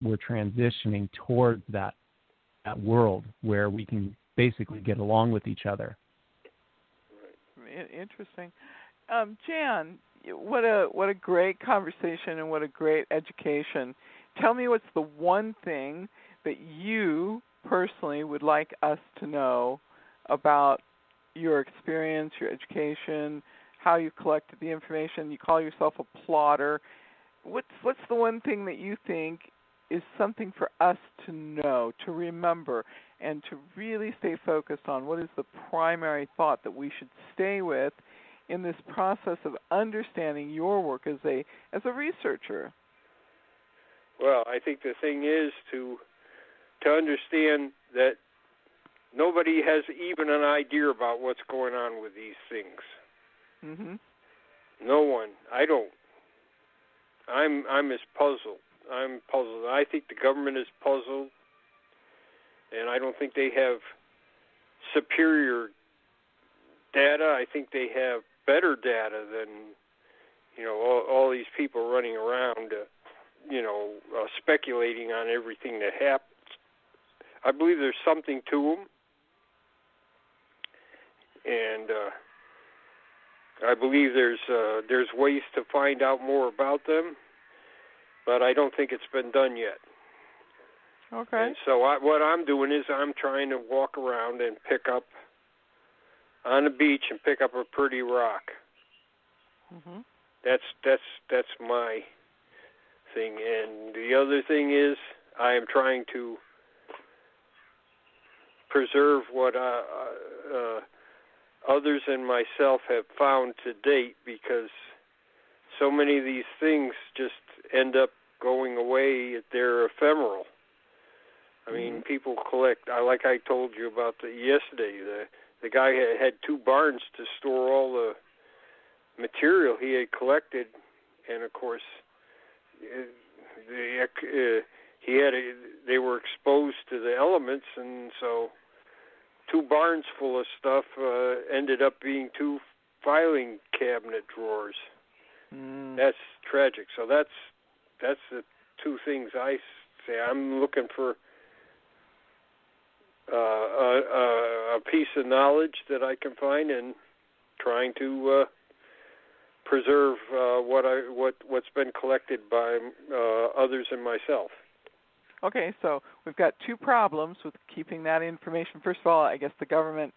we're transitioning towards that world where we can basically get along with each other. Interesting. Jan, what a great conversation and what a great education. Tell me what's the one thing that you personally would like us to know about your experience, your education, how you collected the information. You call yourself a plotter. What's the one thing that you think is something for us to know, to remember, and to really stay focused on? What is the primary thought that we should stay with in this process of understanding your work as a researcher? Well, I think the thing is to understand that nobody has even an idea about what's going on with these things. Mm-hmm. No one. I don't. I'm as puzzled. I'm puzzled. I think the government is puzzled, and I don't think they have superior data. I think they have better data than, all these people running around, speculating on everything that happens. I believe there's something to them, and I believe there's ways to find out more about them, but I don't think it's been done yet. Okay. And so what I'm doing is I'm trying to walk around and pick up on the beach and pick up a pretty rock. Mm-hmm. That's my thing. And the other thing is I am trying to preserve what others and myself have found to date, because so many of these things just end up going away. They're ephemeral. I mean, people collect. Like I told you about yesterday, the guy had 2 barns to store all the material he had collected, and of course, they were exposed to the elements, and so 2 barns full of stuff ended up being 2 filing cabinet drawers. That's tragic. So that's the 2 things I say. I'm looking for a piece of knowledge that I can find, and trying to preserve what's been collected by others and myself. Okay, so we've got 2 problems with keeping that information. First of all, I guess the government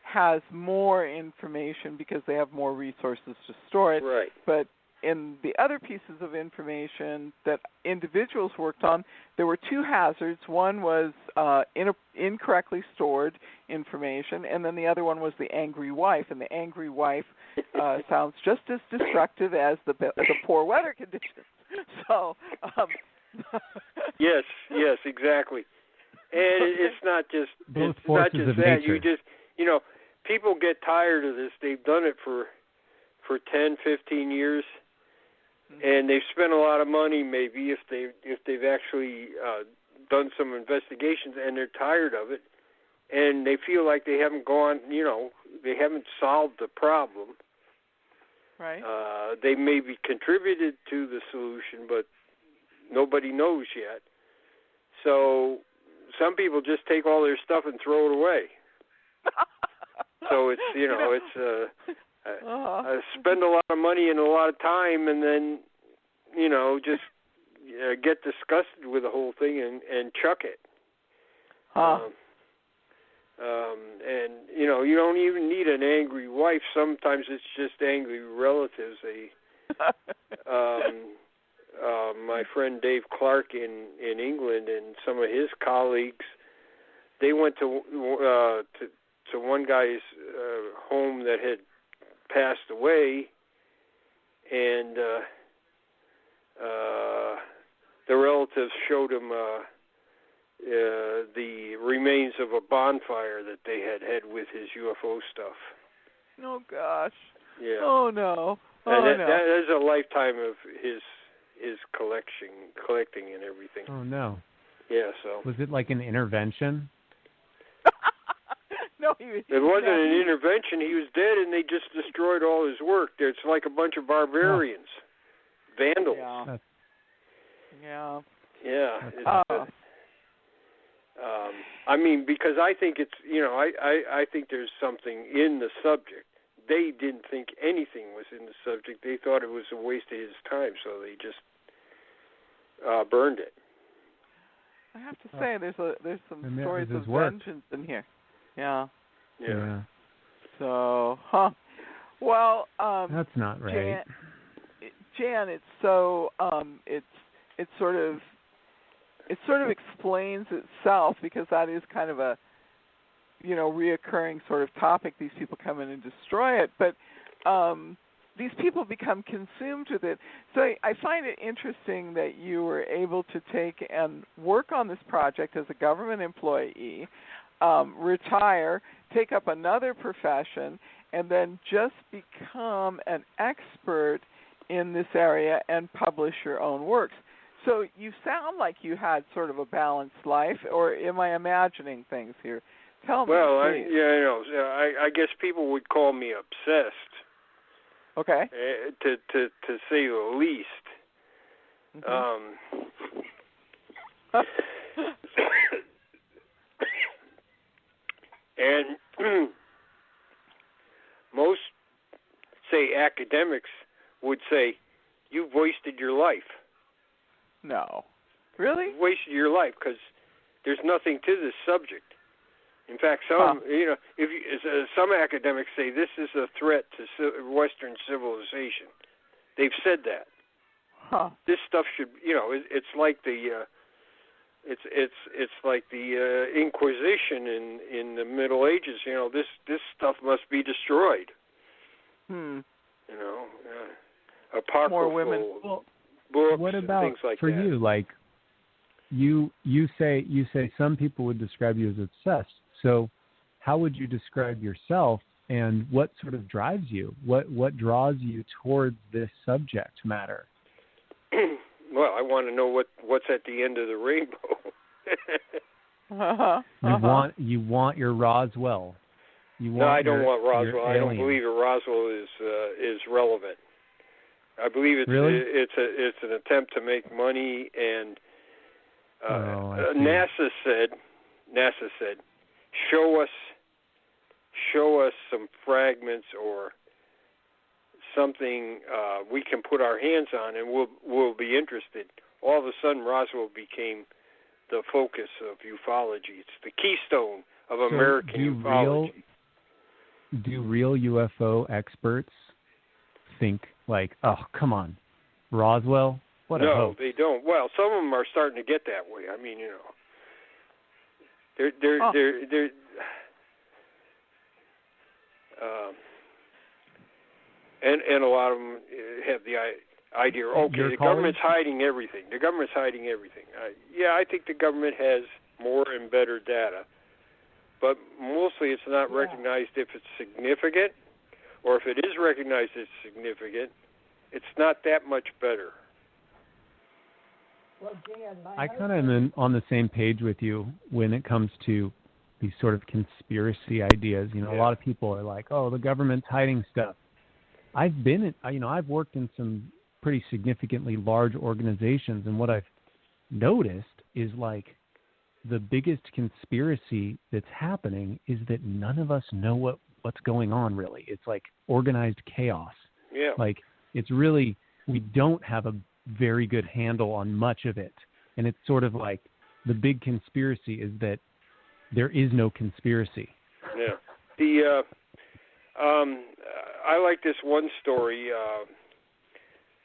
has more information because they have more resources to store it. Right. But in the other pieces of information that individuals worked on, there were 2 hazards. One was incorrectly stored information, and then the other one was the angry wife. And the angry wife sounds just as destructive as the poor weather conditions. So. Yes, exactly. And it's not just Both it's forces not just of that. nature. You just people get tired of this. They've done it for 10, 15 years, and they've spent a lot of money. Maybe if they've actually done some investigations, and they're tired of it, and they feel like they haven't gone. They haven't solved the problem. Right. They maybe contributed to the solution, but nobody knows yet. So some people just take all their stuff and throw it away. So it's spend a lot of money and a lot of time, and then just get disgusted with the whole thing and chuck it. And you don't even need an angry wife. Sometimes it's just angry relatives. My friend Dave Clark in England and some of his colleagues, they went to one guy's home that had passed away, and the relatives showed him the remains of a bonfire that they had with his UFO stuff. Oh gosh. Yeah. Oh no. That is a lifetime of his collecting and everything. Oh no. Yeah. So. Was it like an intervention? No, it wasn't an intervention. He was dead, and they just destroyed all his work. It's like a bunch of barbarians, vandals. Yeah. Yeah. I mean, because I think it's, I think there's something in the subject. They didn't think anything was in the subject. They thought it was a waste of his time, so they just burned it. I have to say, there's some stories of vengeance in here. Yeah. Yeah. So, well, that's not right. Jan, it's so it sort of explains itself, because that is kind of a reoccurring sort of topic. These people come in and destroy it, but these people become consumed with it. So I find it interesting that you were able to take and work on this project as a government employee, retire, take up another profession, and then just become an expert in this area and publish your own works. So you sound like you had sort of a balanced life, or am I imagining things here? Tell me. Well, please. I guess people would call me obsessed. Okay. To say the least. Mm-hmm. And most, say, academics would say, you've wasted your life. No. Really? You've wasted your life, because there's nothing to this subject. In fact, some some academics say this is a threat to Western civilization. They've said that. This stuff should, it's like the, it's like the Inquisition in the Middle Ages. This stuff must be destroyed. Apocryphal more women. books. What about and things like for that. you? Like you say some people would describe you as obsessed. So how would you describe yourself, and what sort of drives you? What draws you towards this subject matter? Well, I want to know what's at the end of the rainbow. You want your Roswell. No, I don't want Roswell. I don't believe that Roswell is relevant. I believe it's an attempt to make money, and NASA said, show us some fragments or something we can put our hands on, and we'll be interested. All of a sudden, Roswell became the focus of ufology. It's the keystone of American ufology. Do real UFO experts think like, oh, come on, Roswell? What a hoax. No, they don't. Well, some of them are starting to get that way. I mean, they're and a lot of them have the idea, okay, the government's hiding everything. The government's hiding everything. I think the government has more and better data, but mostly it's not recognized if it's significant, or if it is recognized as significant, it's not that much better. Well, Dan, I kind of am on the same page with you when it comes to these sort of conspiracy ideas. A lot of people are like, oh, the government's hiding stuff. I've worked in some pretty significantly large organizations, and what I've noticed is like the biggest conspiracy that's happening is that none of us know what's going on, really. It's like organized chaos. Yeah. Like it's really, we don't have a very good handle on much of it. And it's sort of like the big conspiracy is that there is no conspiracy. Yeah. I like this one story.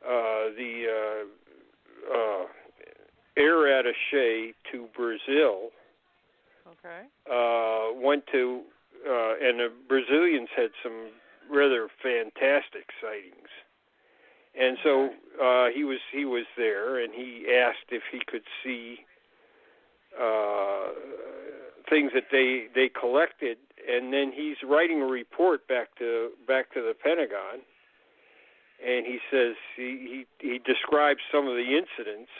The air attaché to Brazil went to, and the Brazilians had some rather fantastic sightings. And so he was there, and he asked if he could see things that they collected, and then he's writing a report back to the Pentagon, and he says he describes some of the incidents,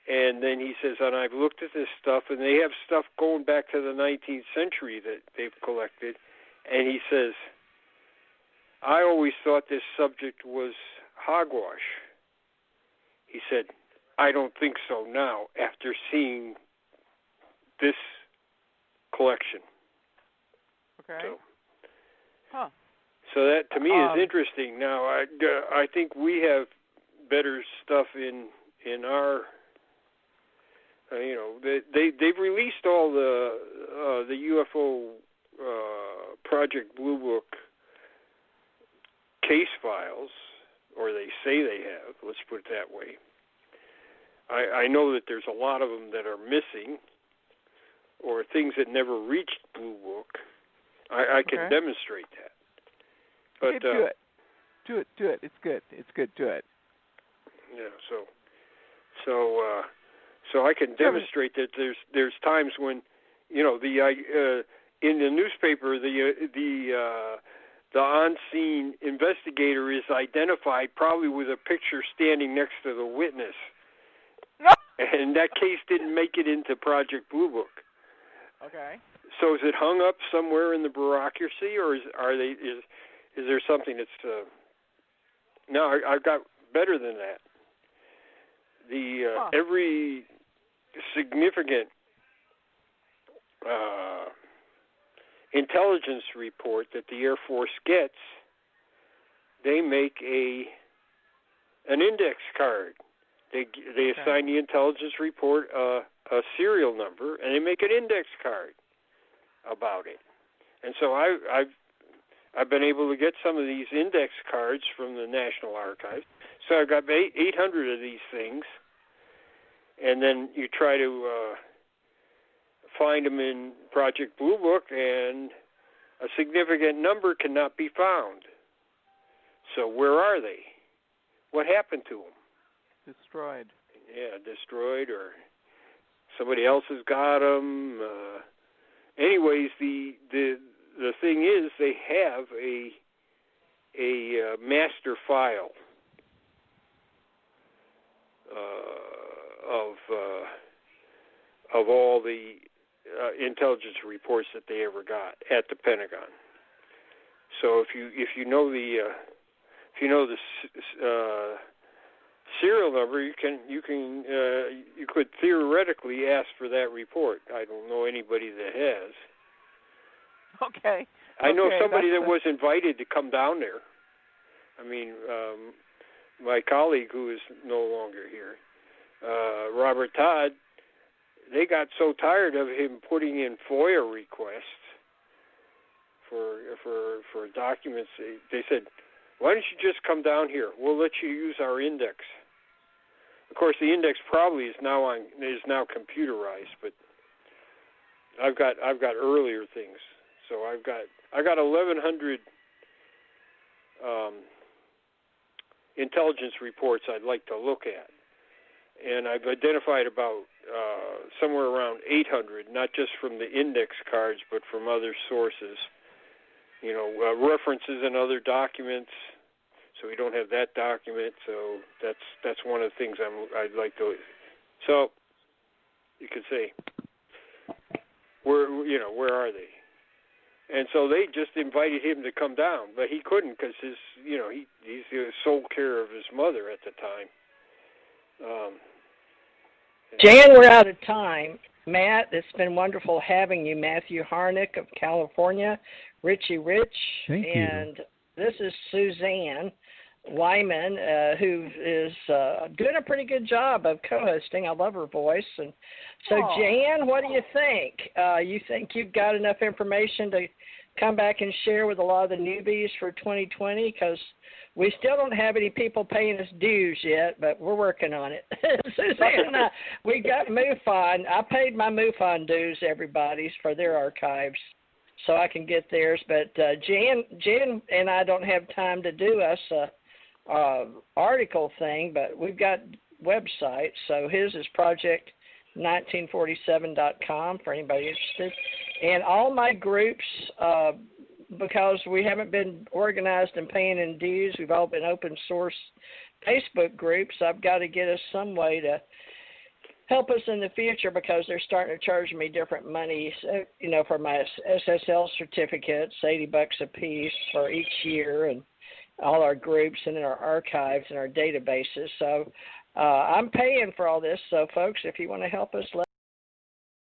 and then he says, and I've looked at this stuff, and they have stuff going back to the 19th century that they've collected, and he says, I always thought this subject was hogwash. He said, I don't think so now after seeing this collection. Okay. So, so that to me is interesting. Now I think we have better stuff in our. They've released all the UFO Project Blue Book case files, or they say they have. Let's put it that way. I know that there's a lot of them that are missing, or things that never reached Blue Book. I can demonstrate that. But okay, do it. It's good. Do it. Yeah. So I can demonstrate that there's times when, in the newspaper the on-scene investigator is identified probably with a picture standing next to the witness, and that case didn't make it into Project Blue Book. Okay. So is it hung up somewhere in the bureaucracy, or is there something that's? No, I've got better than that. Every significant intelligence report that the Air Force gets, they make an index card. They assign the intelligence report a serial number, and they make an index card about it. And so I've been able to get some of these index cards from the National Archives. So I've got 800 of these things, and then you try to find them in Project Blue Book, and a significant number cannot be found. So where are they? What happened to them? Destroyed. Yeah, destroyed, or somebody else has got them. Anyways, the thing is, they have a master file of all the intelligence reports that they ever got at the Pentagon. So if you know the serial number, you could theoretically ask for that report. I don't know anybody that has. Okay. I know somebody that was invited to come down there. I mean, my colleague who is no longer here, Robert Todd, they got so tired of him putting in FOIA requests for documents. They said, "Why don't you just come down here? We'll let you use our index." Of course, the index probably is now computerized, but I've got earlier things. So I got 1,100 intelligence reports I'd like to look at, and I've identified about somewhere around 800, not just from the index cards, but from other sources. References in other documents. So we don't have that document. So that's one of the things I'd like to. So you could say, where are they? And so they just invited him to come down, but he couldn't because he's the sole care of his mother at the time. Jan, we're out of time. Matt, it's been wonderful having you. Matthew Harnick of California, Richie Rich, Thank you. And this is Suzanne Wyman, who is doing a pretty good job of co-hosting. I love her voice. And so, Jan, what do you think? You think you've got enough information to come back and share with a lot of the newbies for 2020? Because we still don't have any people paying us dues yet, but we're working on it. Suzanne and I, we got MUFON. I paid my MUFON dues, everybody's, for their archives, so I can get theirs. But Jan and I don't have time to do us a article thing, but we've got websites. So his is project1947.com for anybody interested. And all my groups, because we haven't been organized and paying in dues, we've all been open source Facebook groups. I've got to get us some way to help us in the future because they're starting to charge me different monies, for my SSL certificates, $80 a piece for each year, and all our groups and in our archives and our databases. So I'm paying for all this, so folks, if you want to help us, let